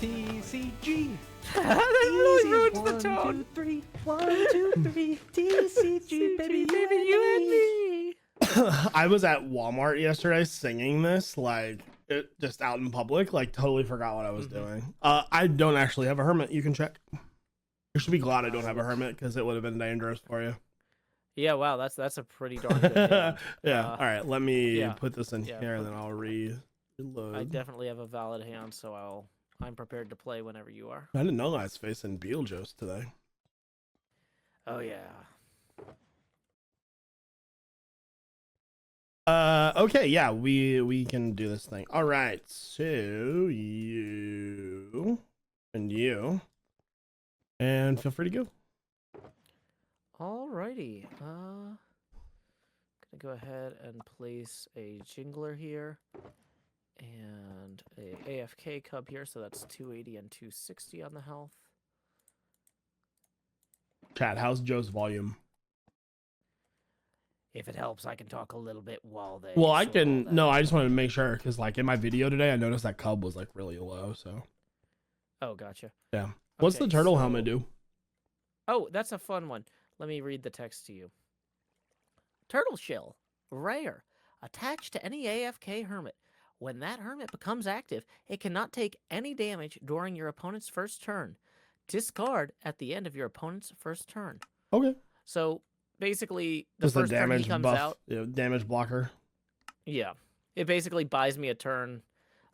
TCG. That really ruins the 1, tone. 2, 3. 1, 2, 3. TCG, baby, you and me. I was at Walmart yesterday singing this, like, just out in public, like, totally forgot what I was doing. I don't actually have a hermit. You can check. You should be glad I don't have a hermit, because it would have been dangerous for you. Yeah, wow, that's a pretty darn good hand. Yeah. All right, let me yeah. put this in here, and then I'll reload. I definitely have a valid hand, so I'm prepared to play whenever you are. I didn't know I was facing Beetlejuice today. Oh yeah. Okay, yeah, we can do this thing. All right, so you and you, and feel free to go. Alrighty. Gonna go ahead and place a jingler here, and a AFK cub here. So that's 280 and 260 on the health. Chat, how's Joe's volume? If it helps, I can talk a little bit while they. Well, I sort all can. that No, I out. just wanted to make sure because, like, in my video today, I noticed that cub was like really low. So Oh, gotcha. yeah. What's the Okay, turtle so- helmet do? Oh, that's a fun one. Let me read the text to you. Turtle shell, rare, attached to any AFK hermit. When that hermit becomes active, it cannot take any damage during your opponent's first turn. Discard at the end of your opponent's first turn. Okay. So basically, the Just a first turn he damage comes buff, out, damage blocker. yeah, it basically buys me a turn,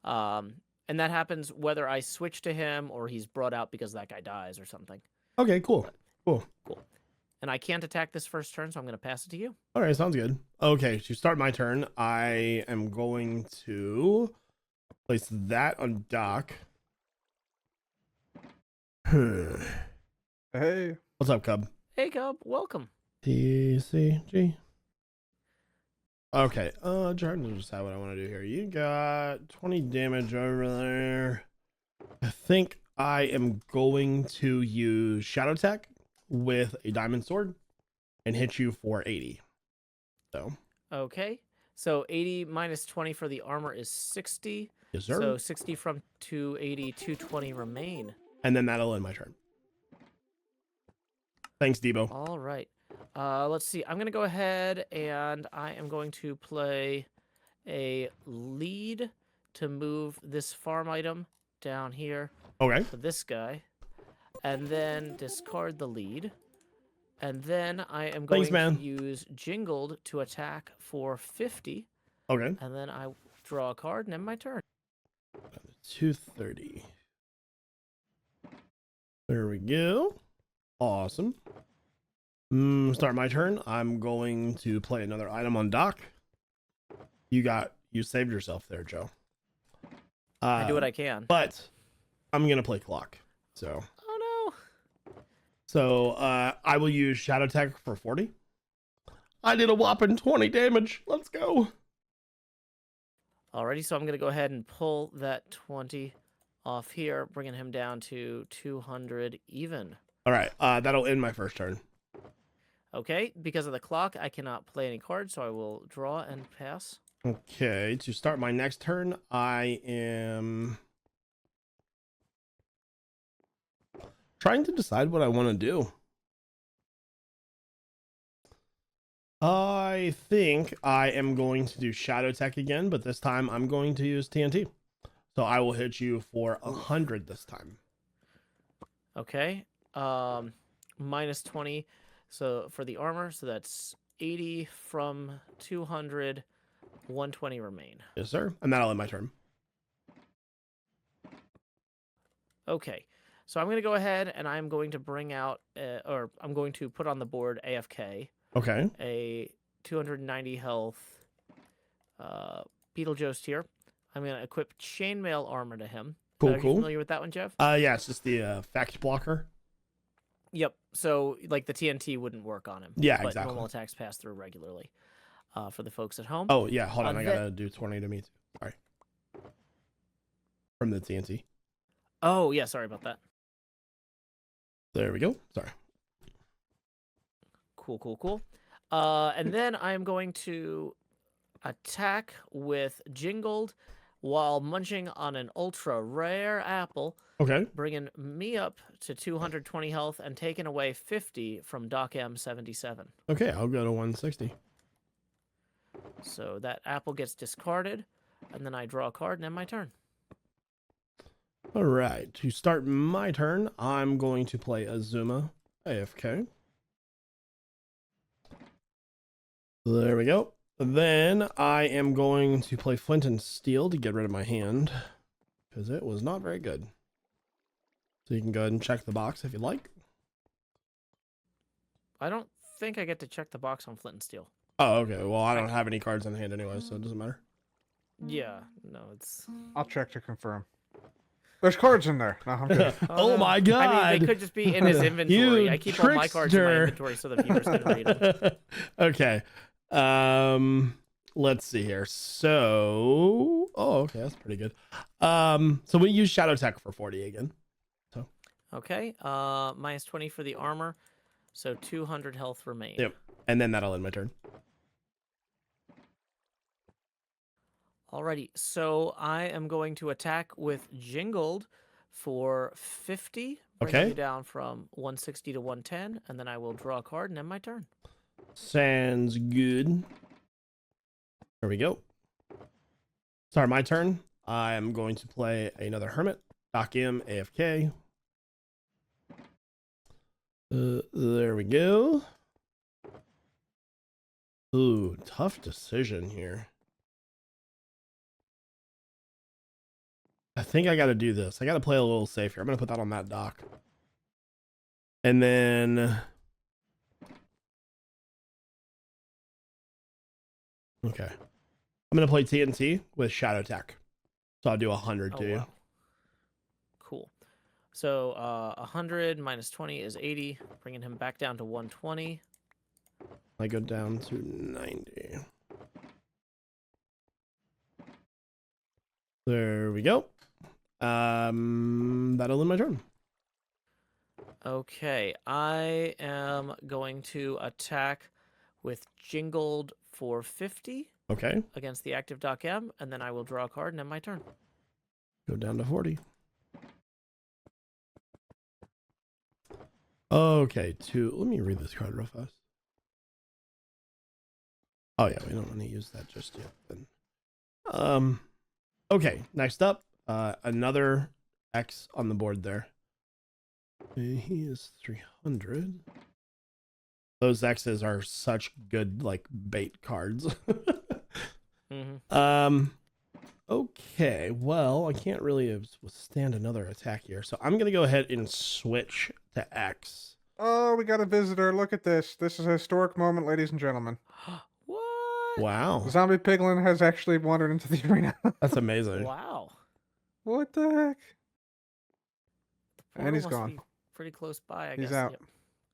and that happens whether I switch to him or he's brought out because that guy dies or something. Okay, cool. Cool. And I can't attack this first turn, so I'm going to pass it to you. All right, sounds good. Okay, to start my turn, I am going to place that on dock. Hey. What's up, Cub? Hey, Cub, welcome. TCG. Okay, trying to decide what I want to do here. You got 20 damage over there. I think I am going to use Shadow Tech with a diamond sword and hit you for 80. So, Okay, so 80 minus 20 for the armor is 60. yes, sir. So 60 from 280, 220 remain. And then that'll end my turn. Thanks, Debo. All right. Let's see. I'm going to go ahead and I am going to play a lead to move this farm item down here Okay. for this guy. And then discard the lead. And then I am going Thanks, man. to use Jingled to attack for 50. Okay. And then I draw a card and end my turn. 230. There we go. Awesome. Start my turn. I'm going to play another item on dock. You saved yourself there, Joe. I do what I can. But I'm gonna play clock. So Oh I will use Shadow Tech for 40. I did a whopping 20 damage. Let's go. no. Alrighty, so I'm going to go ahead and pull that 20 off here, bringing him down to 200 even. All right. That'll end my first turn. Okay, because of the clock, I cannot play any cards, so I will draw and pass. Okay. To start my next turn, I am trying to decide what I want to do. I think I am going to do Shadow Tech again, but this time I'm going to use TNT. So I will hit you for 100 this time. Okay, minus 20, so for the armor, so that's 80 from 200, 120 remain. Yes, sir. And that'll end my turn. Okay, so I'm going to go ahead and I'm going to bring out, or I'm going to put on the board AFK. Okay. A 290 health Beetlejuice here. I'm going to equip chainmail armor to him. Cool, Are you cool. familiar with that one, Jeff? Yeah, it's just the fact blocker. Yep. So, like, the TNT wouldn't work on him. Yeah, but exactly. normal attacks pass through regularly for the folks at home. Oh, yeah, hold on. I that- gotta do 20 to me too. Sorry. From the TNT. Oh, yeah, sorry about that. There we go. Sorry. Cool. And then I am going to attack with Jingled while munching on an ultra rare apple, Okay. bringing me up to 220 health and taking away 50 from Doc M77. Okay, I'll go to 160. So that apple gets discarded, and then I draw a card and end my turn. All right. To start my turn, I'm going to play Azuma AFK. There we go. Then I am going to play Flint and Steel to get rid of my hand, because it was not very good. So you can go ahead and check the box if you'd like. I don't think I get to check the box on Flint and Steel. Oh, okay. Well, I don't have any cards in hand anyway, so it doesn't matter. Yeah, no, it's... I'll check to confirm. There's cards in there. No, I'm kidding. Oh no. my god! I mean, they could just be in his inventory. You I keep all my cards in my trickster. inventory so the viewers can read them. Okay. Let's see here. So, oh, okay, that's pretty good. So we use Shadow Tech for 40 again. Okay, minus 20 for the armor, so 200 health remain. Yep. And then that'll end my turn. Alrighty, so I am going to attack with Jingled for 50, bringing Okay. you down from 160 to 110, and then I will draw a card and end my turn. Sounds good. There we go. Sorry, my turn. I'm going to play another Hermit. Doc M, AFK. There we go. Ooh, tough decision here. I think I got to do this. I got to play a little safe here. I'm going to put that on that dock. And then... Okay. I'm going to play TNT with Shadow Tech. So I'll do 100 to you. Wow. Cool. So 100 minus 20 is 80, bringing him back down to 120. I go down to 90. There we go. That'll end my turn. Okay, I am going to attack with Jingled for 50 Okay. against the active Doc M, and then I will draw a card and end my turn. Go down to 40. Okay, let me read this card real fast. Oh yeah, we don't want to use that just yet then. Okay, next up, another X on the board there. He is 300. Those X's are such good like bait cards. Mm-hmm. Okay, well, I can't really withstand another attack here, so I'm gonna go ahead and switch to X. Oh, we got a visitor. Look at this. This is a historic moment, ladies and gentlemen. What? Wow, Zombie Piglin has actually wandered into the arena. that's amazing. Wow. What the heck? The And he's portal must gone. be pretty close by, I He's guess. out. Yep.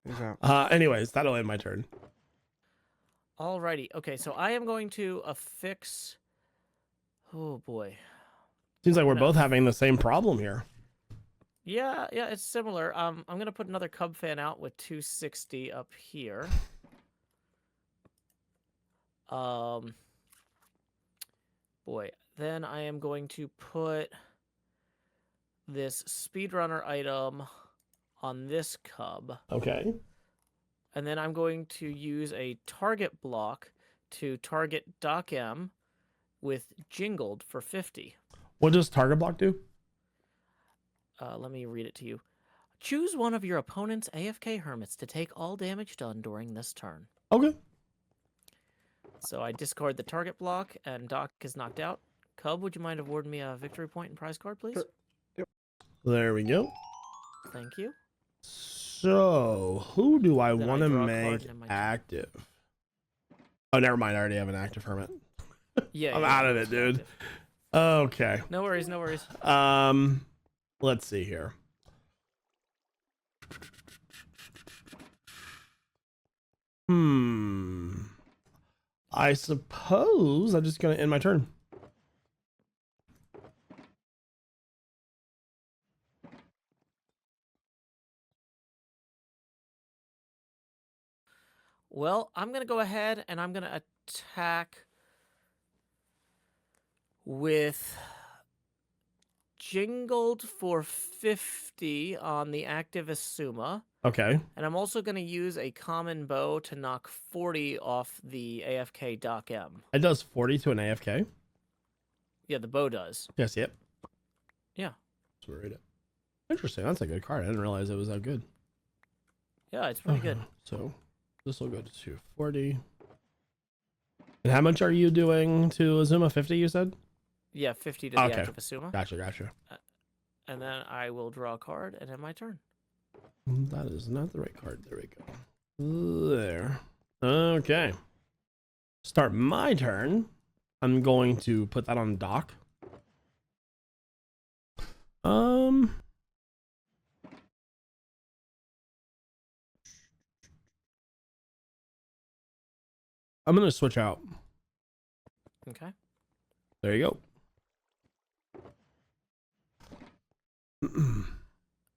He's out. Anyways, that'll end my turn. Alrighty. Okay, so I am going to affix... Oh, boy. Seems like we're No. both having the same problem here. Yeah, it's similar. I'm going to put another Cub fan out with 260 up here. Boy, then I am going to put this speedrunner item on this Cub. Okay. And then I'm going to use a target block to target Doc M with Jingled for 50. What does target block do? Let me read it to you. Choose one of your opponent's AFK Hermits to take all damage done during this turn. Okay. So I discard the target block, and Doc is knocked out. Cub, would you mind awarding me a victory point and prize card, please? Sure. There we go. Thank you. So, who do I Then I want to draw a card make and then my turn. active? Oh, never mind. I already have an active hermit. Yeah, I'm yeah, out of it's it, dude. active. Okay. No worries, no worries. Let's see here. I suppose I'm just gonna end my turn. Well, I'm going to go ahead and I'm going to attack with jingled for 50 on the active Asuma. Okay. And I'm also going to use a common bow to knock 40 off the AFK Doc M. It does 40 to an AFK. Yeah, the bow does. Yes, yep. Yeah. Let's read it. Interesting. That's a good card. I didn't realize it was that good. Yeah, it's pretty good. So this will go to 240. And how much are you doing to Azuma? 50, you said? Yeah, 50 to the Okay. active Asuma. Gotcha. And then I will draw a card and end my turn. That is not the right card. There we go. There. Okay. Start my turn. I'm going to put that on dock. I'm going to switch out. Okay. There you go.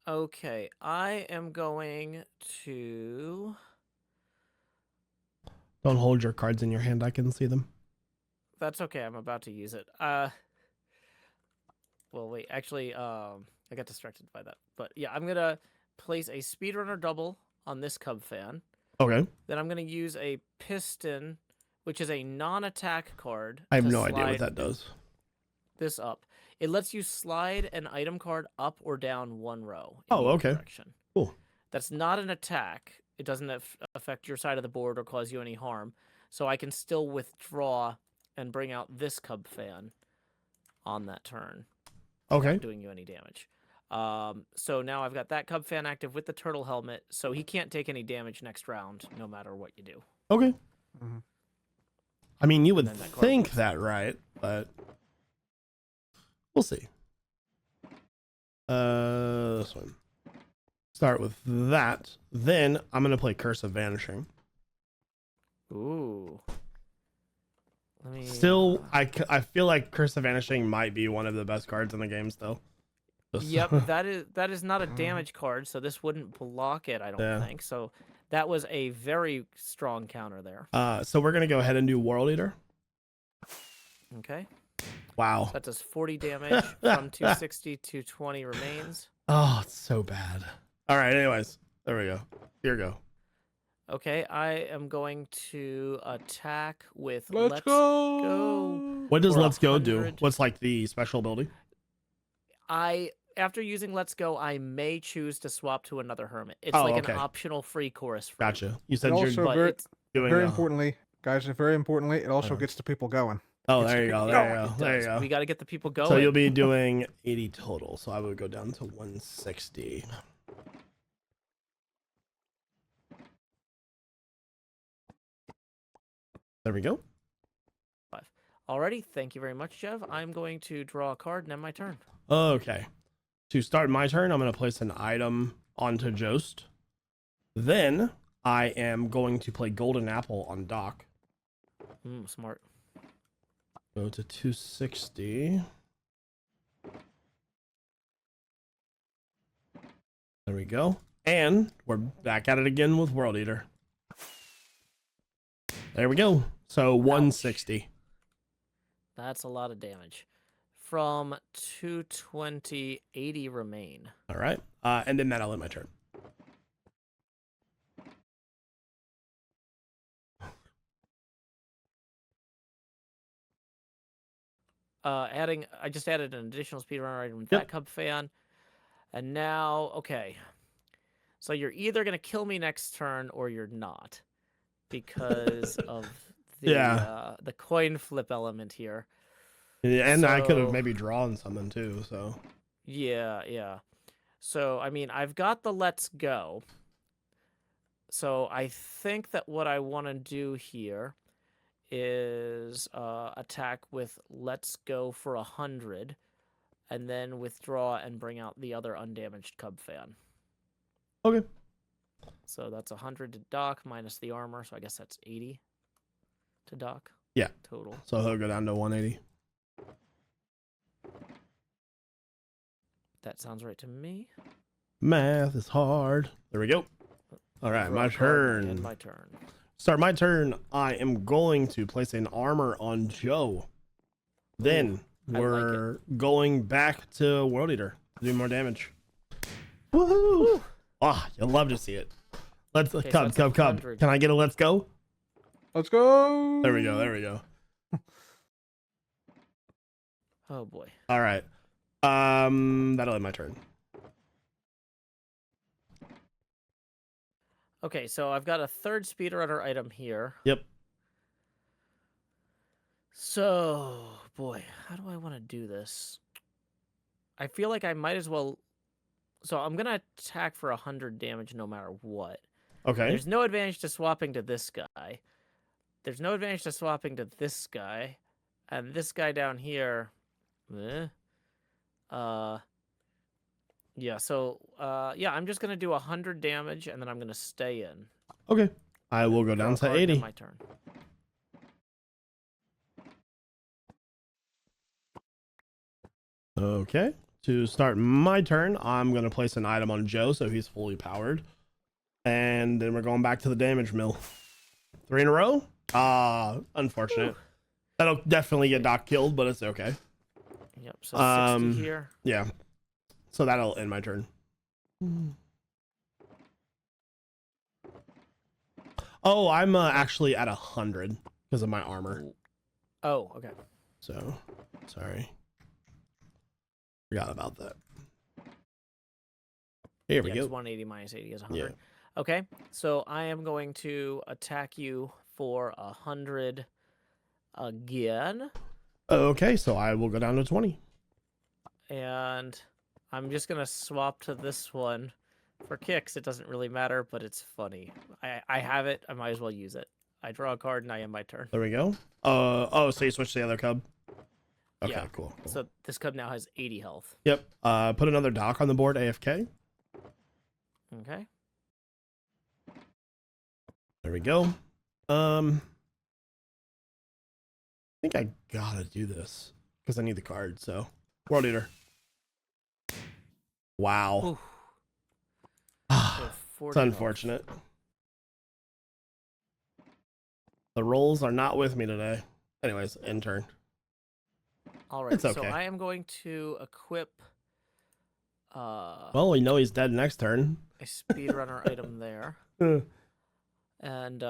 Okay, I am going to... Don't hold your cards in your hand. I can see them. That's okay, I'm about to use it. Well, wait, actually, I got distracted by that. But yeah, I'm going to place a Speedrunner double on this Cub fan. Okay. Then I'm going to use a Piston, which is a non-attack card. I have to no idea what slide that does. this up. It lets you slide an item card up or down one row. In Oh, either okay. Direction. Cool. That's not an attack. It doesn't affect your side of the board or cause you any harm. So I can still withdraw and bring out this Cub fan on that turn. Okay. Without doing you any damage. So now I've got that Cub fan active with the turtle helmet, so he can't take any damage next round, no matter what you do. Okay. Mm-hmm. I mean, you would then that card think moves. that, right? But we'll see. This one. Start with that. Then I'm gonna play Curse of Vanishing. Ooh. Let me. Still, I feel like Curse of Vanishing might be one of the best cards in the game. Still. Just- Yep, that is not a damage card, so this wouldn't block it, I don't Yeah. think. So that was a very strong counter there. So we're gonna go ahead and do World Eater. Okay. Wow. That does 40 damage from 260 to 20 remains. Oh, it's so bad. All right. Anyways, there we go. Here we go. Okay, I am going to attack with Let's go. What does For Let's Go do? 100. What's like the special ability? After using Let's Go, I may choose to swap to another hermit. It's Oh, like okay. an optional free chorus. Free. Gotcha. You said And you're also But very, it's, doing. very importantly, guys, very importantly, it also Uh-huh. gets the people going. Oh, it's there you free. go. There you It go. There you does. go. We got to get the people going. So you'll be doing 80 total. So I would go down to 160. There we go. Alrighty, thank you very much, Jev. I'm going to draw a card and end my turn. Okay. To start my turn, I'm going to place an item onto Jost. Then I am going to play Golden Apple on Dock. Smart. Go to 260. There we go. And we're back at it again with World Eater. There we go. So 160. That's a lot of damage. From 220, 80 remain. All right. And then that'll end my turn. I just added an additional speedrunner item with that Cub fan. And now, okay. So you're either going to kill me next turn or you're not. Because of the coin flip element here. Yeah, and I could have So- maybe drawn something too. So Yeah. So, I mean, I've got the Let's Go. So I think that what I want to do here is attack with Let's Go for 100, and then withdraw and bring out the other undamaged Cub fan. okay. So that's 100 to Doc minus the armor, so I guess that's 80 to Doc. Yeah. Total. So he'll go down to 180. That sounds right to me. Math is hard. There we go. All right, Draw my a card and turn. my turn. Start my turn. I am going to place an armor on Joe. Then I like We're going back to World Eater. Do more damage. Woohoo! Ah, you'll love to see it. Let's Okay, so cub, that's cub, cub. 100. Can I get a let's go? Let's go. There we go. There we go. Oh boy. All right. That'll end my turn. Okay, so I've got a third speedrunner item here. Yep. So, boy, how do I want to do this? I feel like I might as well. So I'm gonna attack for 100 damage no matter what. Okay. There's no advantage to swapping to this guy. There's no advantage to swapping to this guy, and this guy down here. Yeah. So, yeah, I'm just gonna do 100 damage, and then I'm gonna stay in. Okay. I will go Draw down a to card, and end 80. my turn. Okay. To start my turn, I'm going to place an item on Joe so he's fully powered. And then we're going back to the damage mill. 3 in a row? Unfortunate. Ooh. That'll definitely get Doc killed, but it's okay. Yep. So 60 here. Yeah. So that'll end my turn. Oh, I'm actually at 100 because of my armor. Oh, okay. So, sorry. Forgot about that. Here we Yeah, go. it's 180 minus 80 is 100. Yeah. Okay, so I am going to attack you for 100 again, Okay, so I will go down to 20. and I'm just gonna swap to this one for kicks. It doesn't really matter, but it's funny. I have it. I might as well use it. I draw a card and I end my turn. There we go. Oh, so you switch to the other cub? Okay, Yeah. cool. So this cub now has 80 health. Yep. Put another dock on the board, AFK. Okay. There we go. I think I gotta do this because I need the card. So, World Eater. Wow. Oof. So It's 40 health. unfortunate. The rolls are not with me today. Anyways, end turn. All right. It's So okay. I am going to equip Well, we know he's dead next turn. a speedrunner item there. And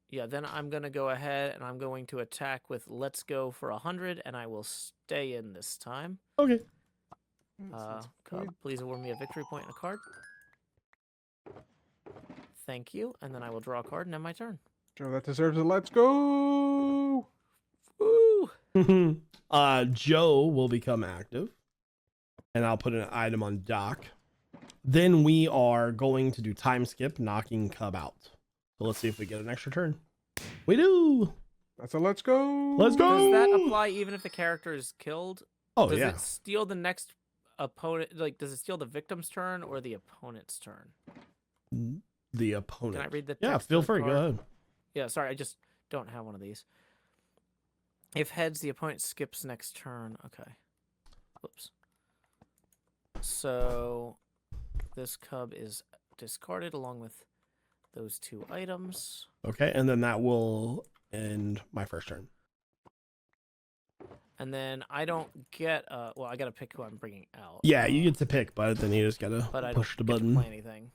yeah, then I'm gonna go ahead and I'm going to attack with Let's Go for 100, and I will stay in this time. Okay. Cub, please award me a victory point and a card. Thank you, and then I will draw a card and end my turn. Joe, that deserves a let's go. Woo! Joe will become active, and I'll put an item on Doc. Then we are going to do time skip, knocking Cub out. So let's see if we get an extra turn. We do. That's a let's go. Let's go. Does that apply even if the character is killed? Oh Does yeah. it steal the next opponent? Like, does it steal the victim's turn or the opponent's turn? The opponent. Can I read the Yeah, text feel on the free. Go card? ahead. Yeah, sorry, I just don't have one of these. If heads, the opponent skips next turn. Okay. Whoops. So this cub is discarded along with those 2 items. Okay, and then that will end my first turn. And then I don't get well, I got to pick who I'm bringing out. Yeah, you get to pick, but then you just gotta But I push the don't get to button. play anything.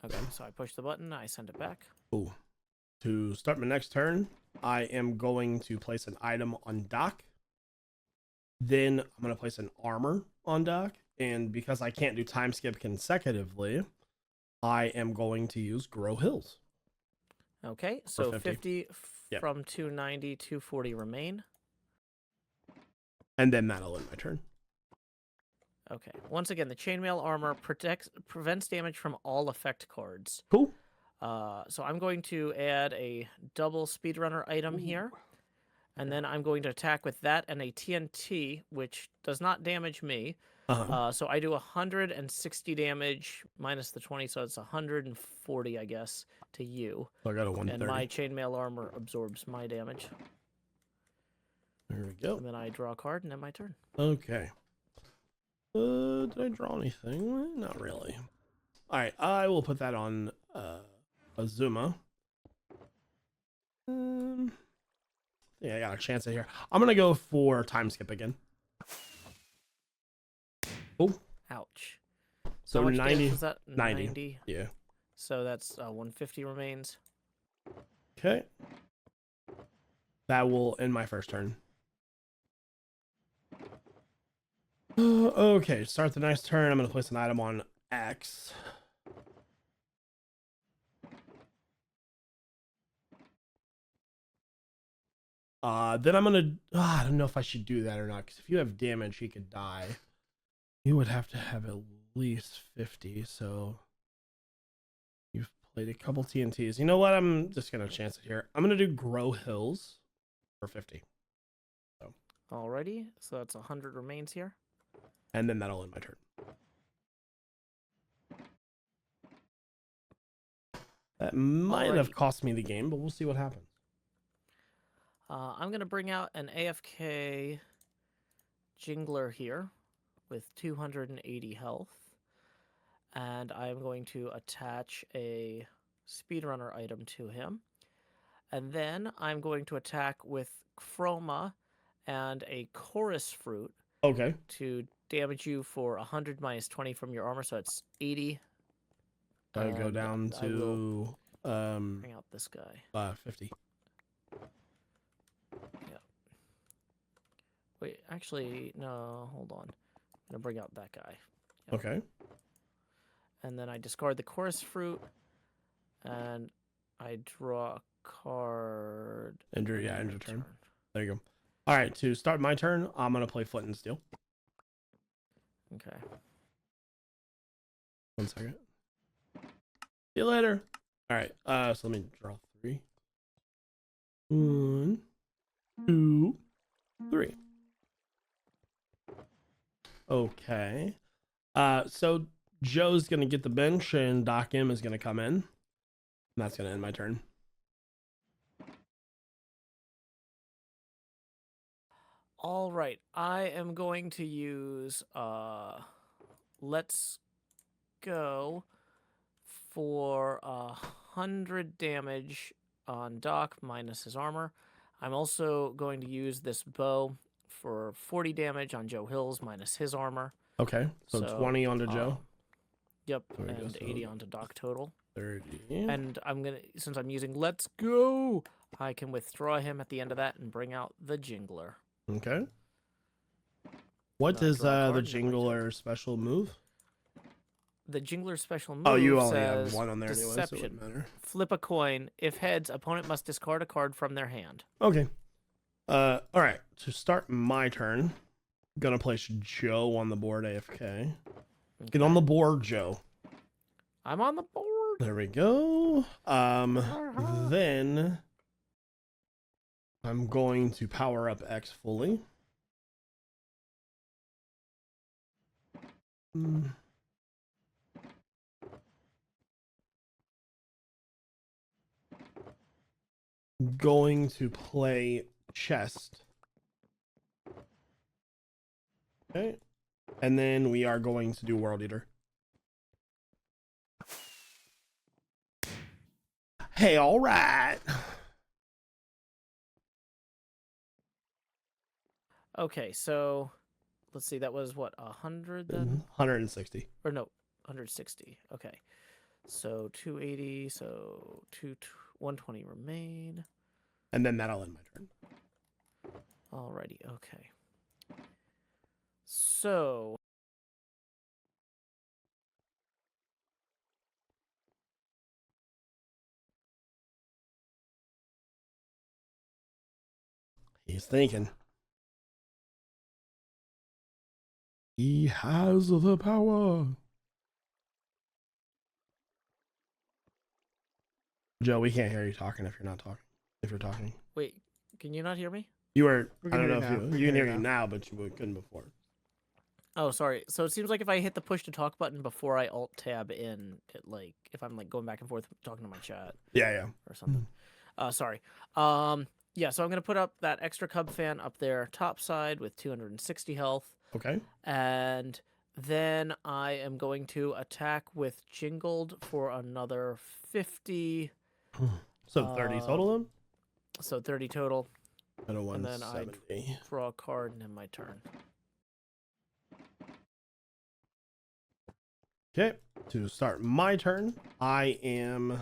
Okay, so I push the button, I send it back. Ooh. To start my next turn, I am going to place an item on Doc. Then I'm going to place an armor on Doc. And because I can't do time skip consecutively, I am going to use Grow Hills. Okay, so 50. 50 Yep. from 290, 240 remain. And then that'll end my turn. Okay. Once again, the chainmail armor prevents damage from all effect cards. Cool. So I'm going to add a double speedrunner item here, and then I'm going to attack with that and a TNT, which does not damage me. So I do 160 damage minus the 20, so it's 140, I guess, to you. So I got a 130. And my chainmail armor absorbs my damage. There we go. And then I draw a card and end my turn. Okay. Did I draw anything? Not really. All right, I will put that on Azuma. I think I got a chance at here. I'm gonna go for time skip again. Oh, Ouch. so How much damage 90. was that? 90. Yeah. So that's 150 remains. Okay. That will end my first turn. Okay, start the next turn. I'm gonna place an item on X. Then I'm gonna. I don't know if I should do that or not, because if you have damage, he could die. You would have to have at least 50. So you've played a couple TNTs. You know what? I'm just gonna chance it here. I'm gonna do JoeHills for 50. So. Alrighty. So that's 100 remains here. And then that'll end my turn. That might have cost me the game, but we'll see what happens. I'm going to bring out an AFK Jingler here with 280 health. And I'm going to attach a speedrunner item to him. And then I'm going to attack with Chroma and a chorus fruit. Okay. To damage you for 100 minus 20 from your armor, so it's 80. I go down to bring out this guy. 50. Yeah. Wait, actually, no, hold on. I'm gonna bring out that guy. Yep. Okay. And then I discard the chorus fruit, and I draw a card. End your turn. There you go. All right, to start my turn, I'm gonna play Flint and Steel. Okay. 1 second. See you later. All right. So let me draw 3. 1, 2, 3. Okay. So Joe's gonna get the bench, and Doc M is gonna come in. And that's gonna end my turn. All right, I am going to use Let's Go for 100 damage on Doc minus his armor. I'm also going to use this bow for 40 damage on JoeHills minus his armor. Okay, so 20 onto Joe. Yep, and 80 onto Doc total. 30. And I'm gonna, since I'm using Let's Go, I can withdraw him at the end of that and bring out the Jingler. Okay. What is the Jingler special move? The Jingler special move. Oh, you only says have one on there anyway, so it Deception. wouldn't matter. Flip a coin. If heads, opponent must discard a card from their hand. Okay. All right. To start my turn, gonna place Joe on the board. AFK. Get on the board, Joe. I'm on the board. There we go. Then I'm going to power up X fully. Going to play chest. Okay. And then we are going to do World Eater. Hey, all right. Okay, so let's see. That was what, 100 then? 160. Or no, 160. Okay. So 280. So 120 remain. And then that'll end my turn. Alrighty. Okay. So he's thinking. He has the power. Joe, we can't hear you talking if you're not talking. If you're talking. wait, can you not hear me? You were, We I can don't hear know you if now. you can hear you now, but you couldn't before. Oh, sorry. So it seems like if I hit the push to talk button before I alt tab in, it like if I'm like going back and forth talking to my chat Yeah. or something. Sorry. Yeah, so I'm gonna put up that extra Cub fan up there top side with 260 health. Okay. And then I am going to attack with Jingled for another 50. So 30 total then? So 30 total. At a And then 170. draw a card and end my turn. Okay, to start my turn, I'm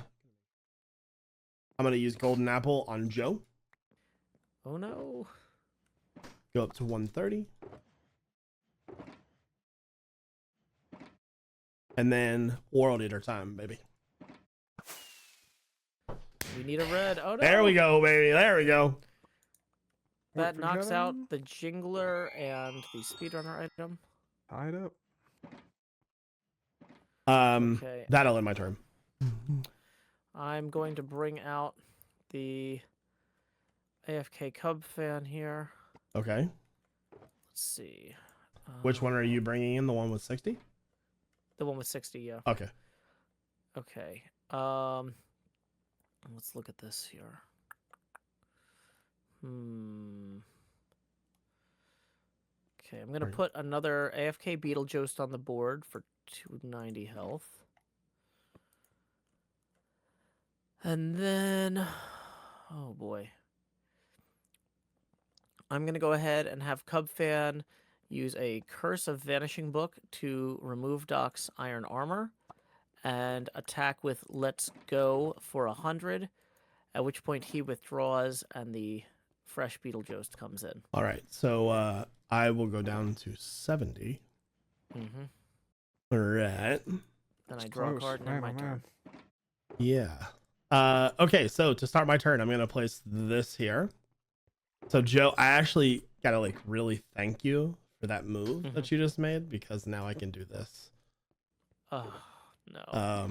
gonna use Golden Apple on Joe. Oh no. Go up to 130. And then World Eater time, baby. We need a red. Oh no. There we go, baby. There we go. That for knocks out JoeHills. the Jingler and the Speedrunner item. Tied up. Okay. That'll end my turn. I'm going to bring out the AFK Cub fan here. Okay. Let's see. Which one are you bringing in? The one with 60? The one with 60, yeah. Okay. Okay. Let's look at this here. Okay, I'm gonna put another AFK Beetlejuice on the board for 290 health. And then, oh boy. I'm gonna go ahead and have Cub Fan use a Curse of Vanishing Book to remove Doc's Iron Armor and attack with Let's Go for 100, at which point he withdraws and the fresh Beetlejuice comes in. All right. So I will go down to 70. Mm-hmm. All right. Then I draw a Close. card and end my Man, oh, turn. man. Yeah. Okay, so to start my turn, I'm going to place this here. So Joe, I actually got to like really thank you for that move that you just made, because now I can do this. Oh, no.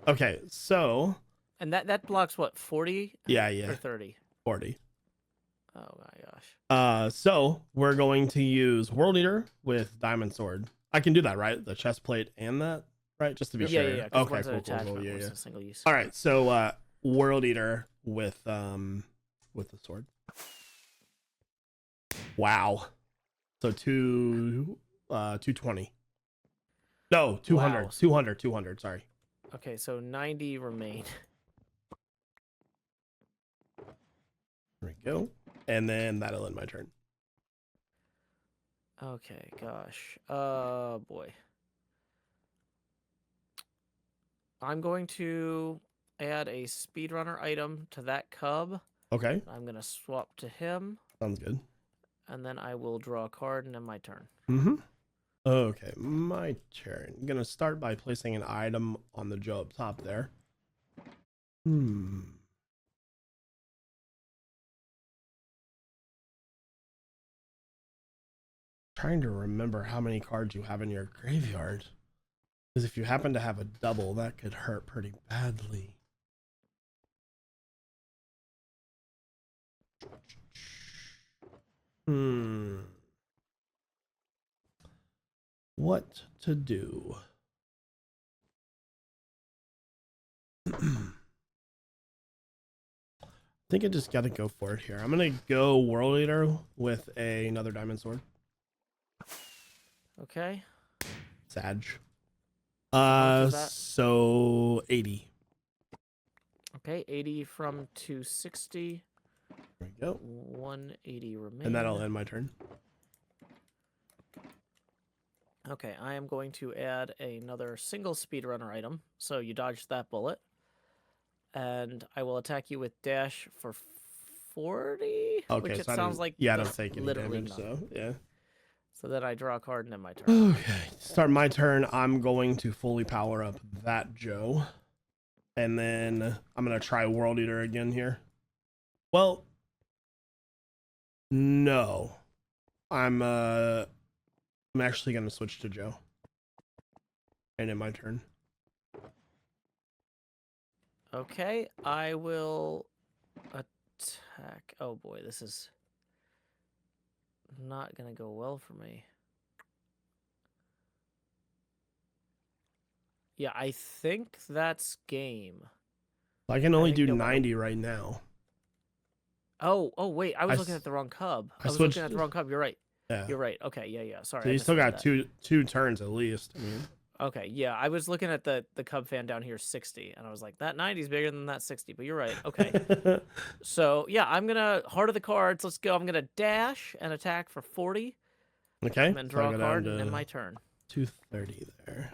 Okay, so And that blocks what, 40 yeah, or 30? 40. Oh my gosh. So we're going to use World Eater with Diamond Sword. I can do that, right? The chest plate and that, right? Just to be Yeah, sure. yeah, yeah. 'Cause Okay, one's an cool, cool, attachment, cool. Yeah, one's yeah. a single use. All right, so World Eater with the sword. Wow. So 220. No, 200. Wow. 200, sorry. Okay, so 90 remain. There we go. And then that'll end my turn. Okay, gosh. Boy. I'm going to add a speedrunner item to that cub. Okay, I'm going to swap to him, sounds good. and then I will draw a card and end my turn. Mm-hmm. Okay, my turn. I'm gonna start by placing an item on the Joe up top there. Trying to remember how many cards you have in your graveyard. Because if you happen to have a double, that could hurt pretty badly. What to do? I think I just gotta go for it here. I'm gonna go World Eater with another Diamond Sword. Okay. Sag. much is that? So 80. Okay, 80 from 260. There we go. 180 remain. And that'll end my turn. Okay, I am going to add another single speedrunner item, so you dodged that bullet. And I will attack you with dash for 40, Okay, which so it sounds like I does don't take any literally damage, nothing. so yeah. So then I draw a card and end my turn. Okay, start my turn. I'm going to fully power up that Joe. And then I'm going to try World Eater again here. Well, no. I'm actually going to switch to Joe. And end my turn. Okay, I will attack. Oh boy, this is not gonna go well for me. Yeah, I think that's game. I can only think do no matter- 90 right now. Oh, wait, I was I looking s- at the wrong cub. I I was switched- looking at the wrong cub. You're right. Yeah. You're right. Okay, yeah. Sorry. So I you still misread got that. two turns at least. I mean, Okay, yeah, I was looking at the Cub fan down here 60, and I was like, that 90 is bigger than that 60, but you're right. Okay. So, yeah, I'm going to Heart of the Cards. Let's go. I'm going to dash and attack for 40, Okay. and then So I draw go a down card, to and end my turn. 230 there.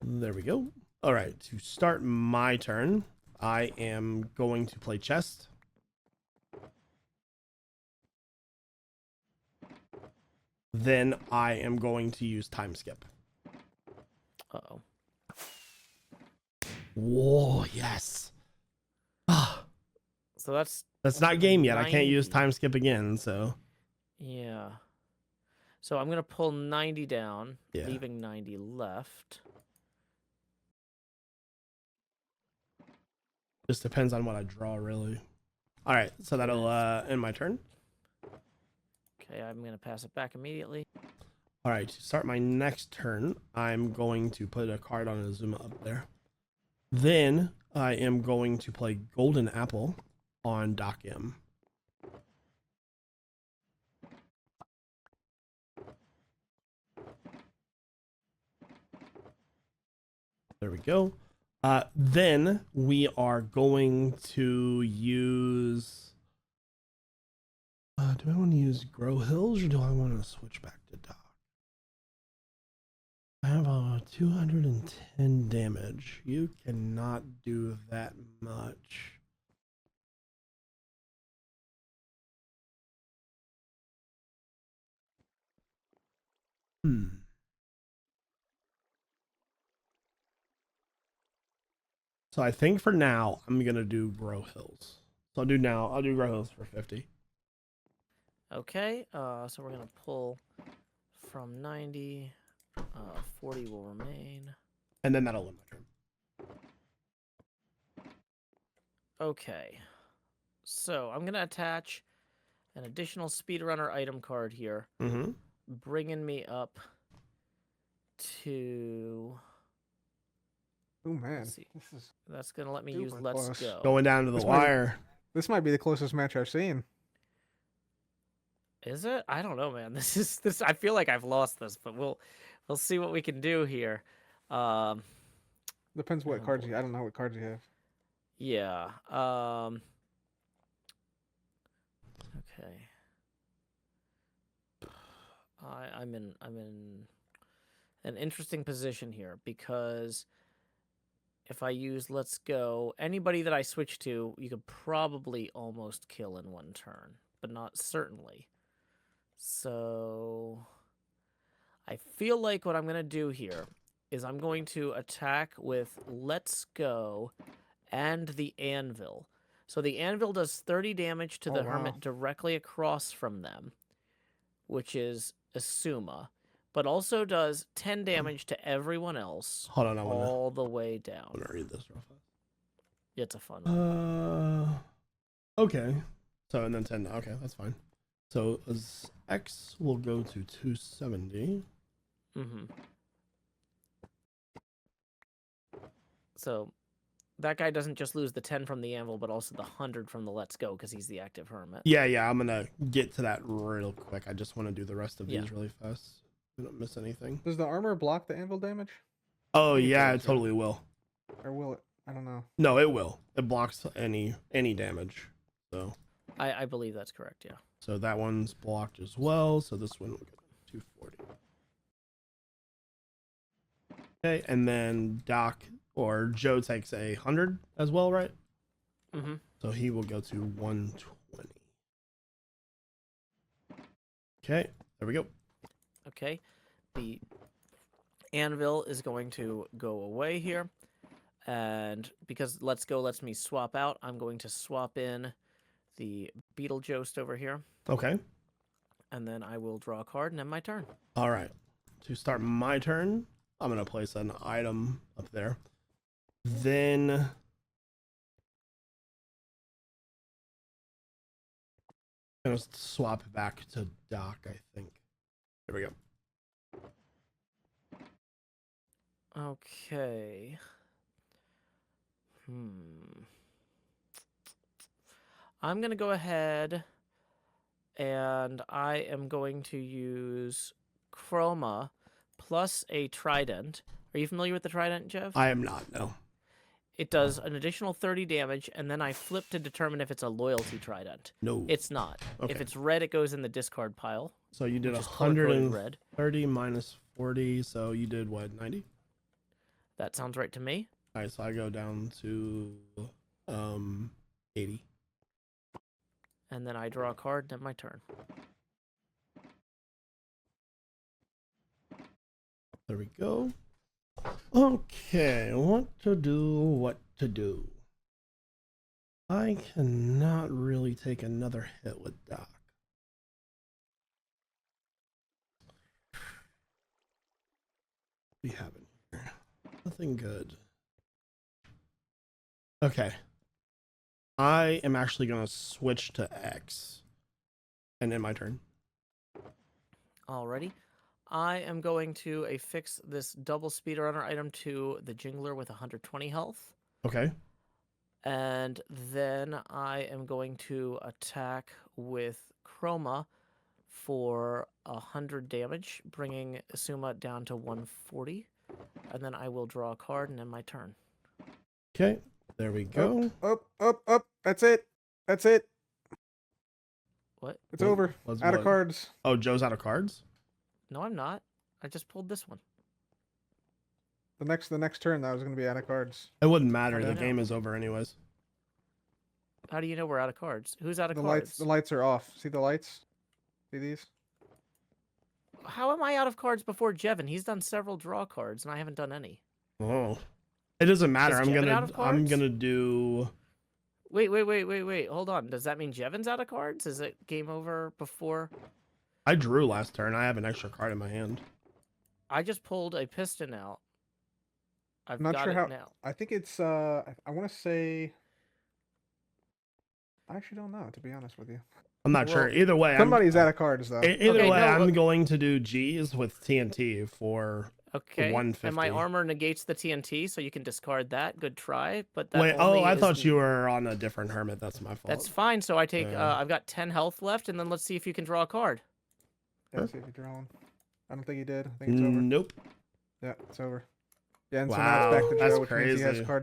There we go. All right, to start my turn, I am going to play chest. Then I am going to use time skip. Uh-oh. Whoa, yes. Ah, So that's not game yet. I can't use 90. time skip again, so. Yeah. So I'm going to pull 90 down, Yeah. leaving 90 left. Just depends on what I draw, really. All right, so that'll end my turn. Okay, I'm going to pass it back immediately. All right, to start my next turn, I'm going to put a card on Azuma up there. Then I am going to play Golden Apple on Doc M. There we go. Then we are going to use. Do I want to use JoeHills or do I want to switch back to Doc? I have 210 damage. You cannot do that much. So I think for now I'm gonna do JoeHills. So I'll do JoeHills for 50. Okay, so we're going to pull from 90. 40 will remain. And then that'll end my turn. Okay. So I'm going to attach an additional speedrunner item card here, Mm-hmm. bringing me up to... Oh man, Let's see. this is That's going to let me use super Let's close. Go. Going down to the This might- wire. this might be the closest match I've seen. Is it? I don't know, man. This. I feel like I've lost this, but we'll see what we can do here. Depends what Oh, cards boy. you. I don't know what cards you have. Yeah. Okay. I'm in an interesting position here because if I use Let's Go, anybody that I switch to, you could probably almost kill in one turn, but not certainly. So I feel like what I'm going to do here is I'm going to attack with Let's Go and the Anvil. So the Anvil does 30 damage to Oh, the wow. Hermit directly across from them, which is Asuma, but also does 10 damage to everyone else Hold on, I wanna all the way down. read this real fast. It's a fun one. Okay. So and then 10. Okay, that's fine. So as X will go to 270. Mm-hmm. So that guy doesn't just lose the 10 from the Anvil, but also the 100 from the Let's Go because he's the active Hermit. Yeah, I'm gonna get to that real quick. I just want to do the rest of Yeah. these really fast. We don't miss anything. Does the armor block the anvil damage, Oh think it yeah, does, it totally will. or will it? I don't know. No, it will. It blocks any damage. So I believe that's correct, yeah. so that one's blocked as well. So this one will go to 240. Okay, and then Doc or Joe takes 100 as well, right? Mm-hmm. So he will go to 120. Okay, there we go. Okay. The Anvil is going to go away here. And because Let's Go lets me swap out, I'm going to swap in the Beetlejuice over here. Okay. And then I will draw a card and end my turn. All right. To start my turn, I'm going to place an item up there. Then I'm going to swap back to Doc, I think. There we go. Okay. I'm going to go ahead and I am going to use Chroma plus a Trident. Are you familiar with the Trident, Jeff? I am not, no. It does an additional 30 damage, and then I flip to determine if it's a loyalty Trident. No. It's not. Okay. If it's red, it goes in the discard pile. So you did which is color-coded red. 130 minus 40, so you did what, 90? That sounds right to me. All right, so I go down to 80. And then I draw a card, then my turn. There we go. Okay, what to do? I cannot really take another hit with Doc. We haven't here. Nothing good. Okay. I am actually going to switch to X. And end my turn. Alrighty. I am going to affix this double speedrunner item to the Jingler with 120 health. Okay. And then I am going to attack with Chroma for 100 damage, bringing Asuma down to 140. And then I will draw a card and end my turn. Okay. There we go. Up. That's it. What? It's over. Out of cards. Oh, Joe's out of cards? No, I'm not. I just pulled this one. The next turn, that was going to be out of cards. It wouldn't matter. I The don't know. game is over anyways. How do you know we're out of cards? Who's out of The cards? lights are off. See the lights? See these? How am I out of cards before JeeHills? He's done several draw cards, and I haven't done any. Oh. It doesn't matter. Is I'm JeeHills out of gonna cards? do Wait. Hold on. Does that mean JeeHills out of cards? Is it game over before? I drew last turn. I have an extra card in my hand. I just pulled a piston out. I've I'm not got sure it how. now. I think it's. I want to say. I actually don't know, to be honest with you. I'm not sure. Well, Either way, Somebody's out of cards though. Either Okay, way, no, I'm going to do G's with TNT for Okay. 150. And my armor negates the TNT, so you can discard that. Good try. But that Wait, only I is- thought you were on a different hermit. That's my fault. That's fine. So I take. Yeah. I've got 10 health left, and then let's see if you can draw a card. Yeah, see if you draw one. I don't think he did. I think it's over. Nope. Yeah, it's over. Yeah, and so now Wow, it's back to that's Joe, which means he has crazy. cards